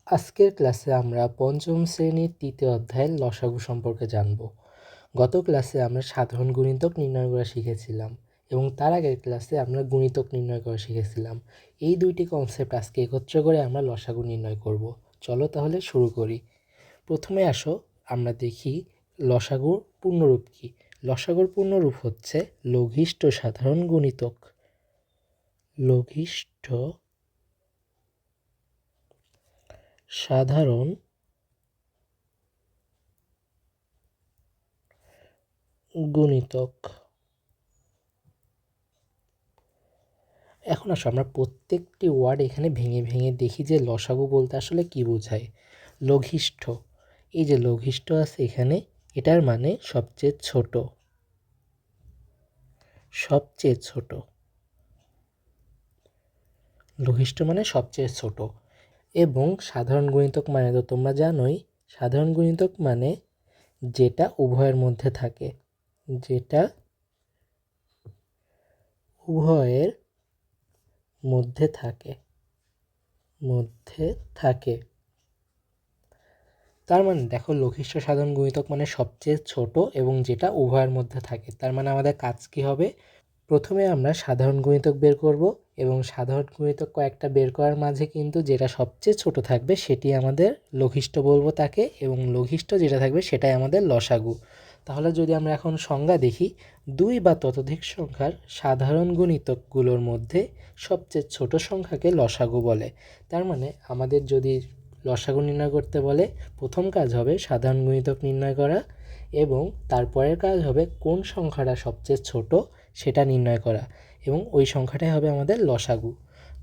আজকের ক্লাসে আমরা পঞ্চম শ্রেণীর তৃতীয় অধ্যায়ের লসাগু সম্পর্কে জানব। গত ক্লাসে আমরা সাধারণ গুণিতক নির্ণয় করা শিখেছিলাম এবং তার আগের ক্লাসে আমরা গুণিতক নির্ণয় করা শিখেছিলাম। এই দুইটি কনসেপ্ট আজকে একত্র করে আমরা লসাগু নির্ণয় করব। চলো তাহলে শুরু করি। প্রথমে আসো আমরা দেখি লসাগুর পূর্ণরূপ কী। লসাগুর পূর্ণরূপ হচ্ছে লঘিষ্ঠ সাধারণ গুণিতক। লঘিষ্ঠ সাধারণ গুণিতক। এখন আসো আমরা প্রত্যেকটি ওয়ার্ড এখানে ভেঙে ভেঙে দেখি যে লসাগু বলতে আসলে কি বোঝায়। লঘিষ্ঠ, এই যে লঘিষ্ঠ আছে এখানে, এটার মানে সবচেয়ে ছোট। সবচেয়ে ছোট, লঘিষ্ঠ মানে সবচেয়ে ছোট। এবং সাধারণ গুণিতক মানে তো তোমরা জানোই, সাধারণ গুণিতক মানে যেটা উভয়ের মধ্যে থাকে, যেটা উভয়ের মধ্যে থাকে, মধ্যে থাকে। তার মানে দেখো লঘিষ্ঠ সাধারণ গুণিতক মানে সবচেয়ে ছোট এবং যেটা উভয়ের মধ্যে থাকে। তার মানে আমাদের কাজ কি হবে? প্রথমে আমরা সাধারণ গুণিতক বের করব এবং সাধারণ গুণিতক কয়েকটা বের করার মাঝে কিন্তু যেটা সবচেয়ে ছোট থাকবে সেটি আমাদের লঘিষ্ঠ বলবো তাকে, এবং লঘিষ্ঠ যেটা থাকবে সেটাই আমাদের লসাগু। তাহলে যদি আমরা এখন সংজ্ঞা দেখি, দুই বা ততোধিক সংখ্যার সাধারণ গুণিতকগুলোর মধ্যে সবচেয়ে ছোট সংখ্যাকে লসাগু বলে। তার মানে আমাদের যদি লসাগু নির্ণয় করতে বলে, প্রথম কাজ হবে সাধারণ গুণিতক নির্ণয় করা এবং তারপরের কাজ হবে কোন সংখ্যাটা সবচেয়ে ছোট সেটা নির্ণয় করা, এবং ওই সংখ্যাটাই হবে আমাদের লসাগু।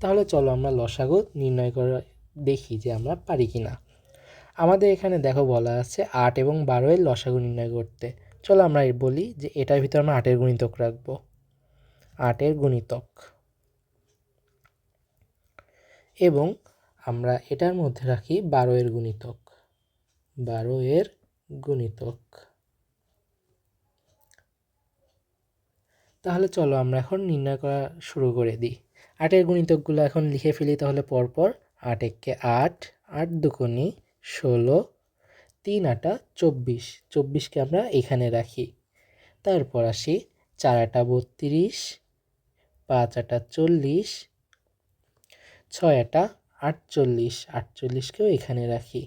তাহলে চলো আমরা লসাগু নির্ণয় করা দেখি যে আমরা পারি কি না। আমাদের এখানে দেখো বলা আছে 8 এবং 12 এর লসাগু নির্ণয় করতে। চলো আমরা বলি যে এটার ভিতরে আমরা 8 এর গুণিতক রাখবো। 8 এর গুণিতক, এবং আমরা এটার মধ্যে রাখি 12 এর গুণিতক। 12 এর গুণিতক। তাহলে চলো আমরা এখন নির্ণয় করা শুরু করে দিই। 8 এর গুণিতকগুলো এখন লিখে ফেলি তাহলে পরপর। 8 একে 8, 8 দুগুণে 16, 3 আটা 24, 24কে আমরা এখানে রাখি। তারপর আসি 4 আটা 32, 5 আটা 40, 6 আটা 48, 48কেও এখানে রাখি,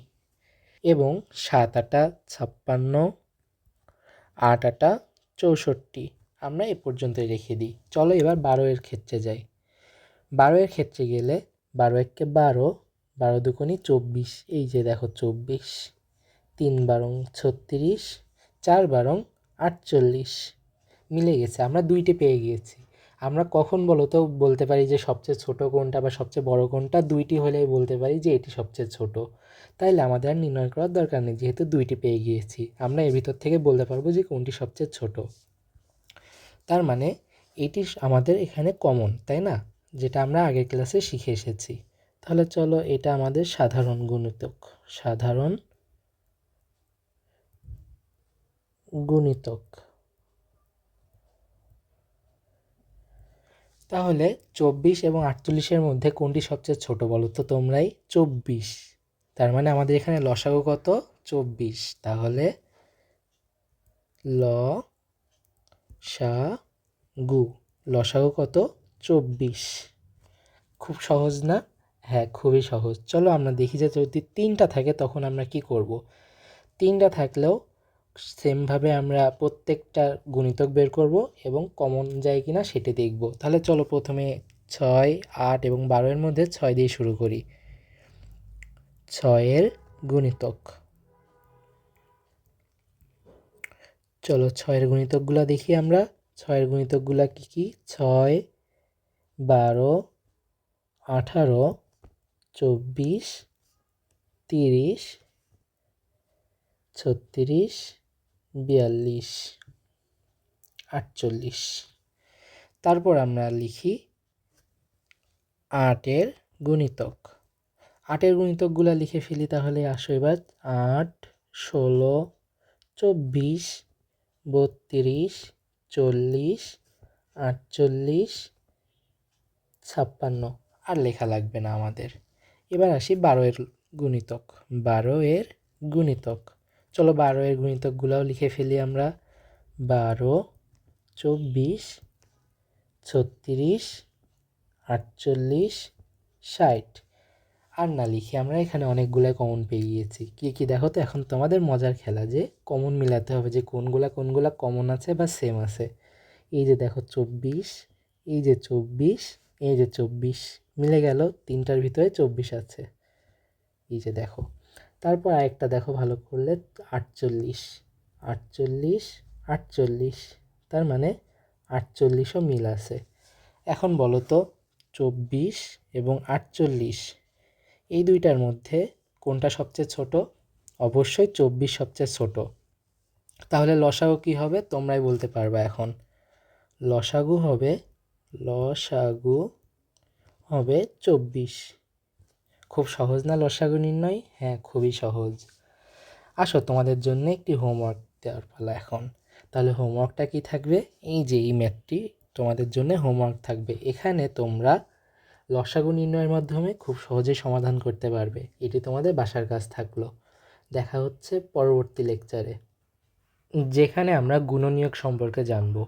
এবং 7 আটা 56, 8 আটা 64 আমরা এ পর্যন্তই রেখে দিই। চলো এবার 12 এর ক্ষেত্রে যাই। 12 এর ক্ষেত্রে গেলে 12 একে 12, 12 দুগুণে 24, এই যে দেখো 24, 3 বারং 36, 4 বারং 48, মিলে গেছে, আমরা দুইটি পেয়ে গিয়েছি। আমরা কখন বলো তো বলতে পারি যে সবচেয়ে ছোট কোনটা বা সবচেয়ে বড় কোনটা? দুইটি হলেই বলতে পারি যে এটি সবচেয়ে ছোট। তাইলে আমাদের আর নির্ণয় করার দরকার নেই, যেহেতু দুইটি পেয়ে গিয়েছি আমরা এর ভিতর থেকে বলতে পারবো যে কোনটি সবচেয়ে ছোট। তার মানে এটি আমাদের এখানে কমন, তাই না? যেটা আমরা আগের ক্লাসে শিখে এসেছি। তাহলে চলো এটা আমাদের সাধারণ গুণিতক। সাধারণ গুণিতক। তাহলে 24 এবং 48-এর মধ্যে কোনটি সবচেয়ে ছোট বলো তো তোমরাই? 24। তার মানে আমাদের এখানে লসাগু কত? 24। তাহলে লসাগু কত? 24। খুব সহজ না? হ্যাঁ, খুবই সহজ। চলো আমরা দেখি যে যদি 3টা থাকে তখন আমরা কি করব। 3টা থাকলেও সেমভাবে আমরা প্রত্যেকটা গুণিতক বের করব এবং কমন যায় কিনা সেটা দেখব। তাহলে চলো প্রথমে 6, 8 এবং 12 এর মধ্যে 6 দিয়ে শুরু করি। 6 এর গুণিতক। চলো 6 এর গুণিতকগুলো দেখি আমরা। 6 এর গুণিতকগুলো কি কি? 6, 12, 18, 24, 30, 36, 42, 48। তারপর আমরা লিখি 8 এর গুণিতক। 8 এর গুণিতকগুলো লিখে ফেলি তাহলে। আসো এবার 8, 16, 24, 32, 40, 48, 56, আর লেখা লাগবে না আমাদের। এবার আসি 12 এর গুণিতক, 12 এর গুণিতক। চলো 12 এর গুণিতকগুলোও লিখে ফেলি আমরা। 12, 24, 36, 48, 60। আর না লিখে আমরা এখানে অনেকগুলো কমন পেয়ে গিয়েছি। কি কি দেখো তো, এখন তোমাদের মজার খেলা যে কমন মিলাতে হবে যে কোনগুলা কমন আছে বা সেম আছে। এই যে দেখো 24, এই যে 24, এই যে 24 মিলে গেল, তিনটার ভিতরে 24 আছে। এই যে দেখো, তারপর আরেকটা দেখো ভালো করলে, 48, 48, 48, তার মানে 48ও মিল আছে। এখন বলো তো 24 এবং 48 এই দুইটার মধ্যে কোনটা সবচেয়ে ছোট? অবশ্যই 24 সবচেয়ে ছোট। তাহলে লসাগু কি হবে তোমরাই বলতে পারবা এখন। লসাগু হবে, লসাগু হবে 24। খুব সহজ না লসাগু নির্ণয়? হ্যাঁ, খুবই সহজ। আসো তোমাদের জন্য একটি হোমওয়ার্ক দেওয়ার পালা এখন। তাহলে হোমওয়ার্কটা কি থাকবে? এই যে এই ম্যাথটি তোমাদের জন্য হোমওয়ার্ক থাকবে। এখানে তোমরা লসাগু নির্ণয়ের মাধ্যমে খুব সহজেই সমাধান করতে পারবে। এটি তোমাদের বাসার কাজ থাকলো। দেখা হচ্ছে পরবর্তী লেকচারে, যেখানে আমরা গুণনীয়ক সম্পর্কে জানবো।